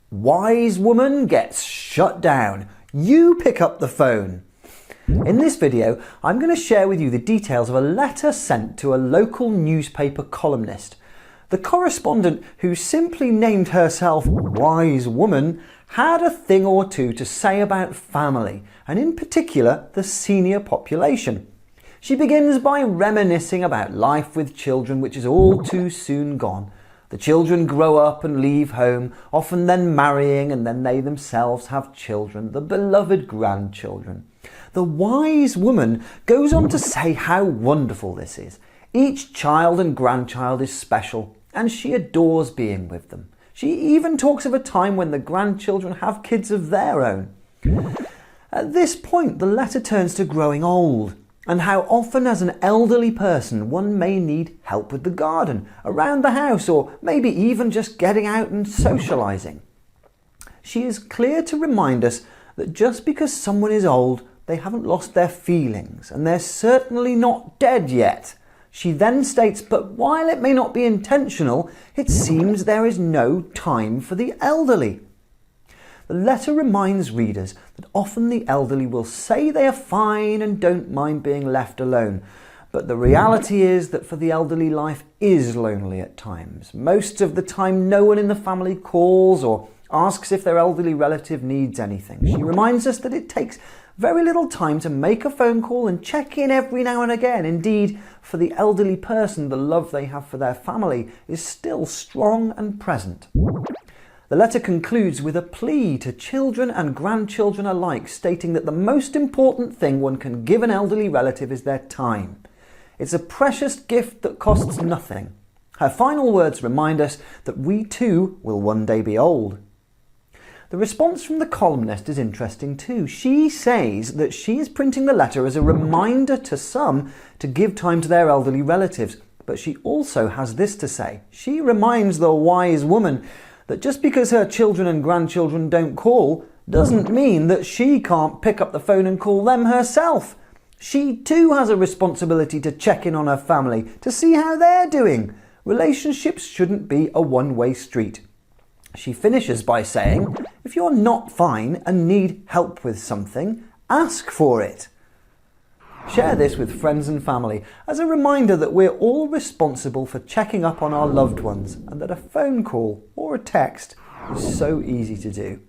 Wise woman gets shut down. You pick up the phone. In this video, I'm going to share with you the details of a letter sent to a local newspaper columnist. The correspondent, who simply named herself Wise Woman, had a thing or two to say about family, and in particular the senior population. She begins by reminiscing about life with children, which is all too soon gone. The children grow up and leave home, often then marrying, and then they themselves have children, the beloved grandchildren. The wise woman goes on to say how wonderful this is. Each child and grandchild is special, and she adores being with them. She even talks of a time when the grandchildren have kids of their own. At this point, the letter turns to growing old, and how often as an elderly person one may need help with the garden, around the house, or maybe even just getting out and socialising. She is clear to remind us that just because someone is old, they haven't lost their feelings, and they're certainly not dead yet. She then states, but while it may not be intentional, it seems there is no time for the elderly. The letter reminds readers that often the elderly will say they are fine and don't mind being left alone. But the reality is that for the elderly, life is lonely at times. Most of the time, no one in the family calls or asks if their elderly relative needs anything. She reminds us that it takes very little time to make a phone call and check in every now and again. Indeed, for the elderly person, the love they have for their family is still strong and present. The letter concludes with a plea to children and grandchildren alike, stating that the most important thing one can give an elderly relative is their time. It's a precious gift that costs nothing. Her final words remind us that we too will one day be old. The response from the columnist is interesting too. She says that she is printing the letter as a reminder to some to give time to their elderly relatives, but she also has this to say. She reminds the wise woman that just because her children and grandchildren don't call doesn't mean that she can't pick up the phone and call them herself. She too has a responsibility to check in on her family, to see how they're doing. Relationships shouldn't be a one-way street. She finishes by saying, if you're not fine and need help with something, ask for it. Share this with friends and family as a reminder that we're all responsible for checking up on our loved ones, and that a phone call or a text is so easy to do.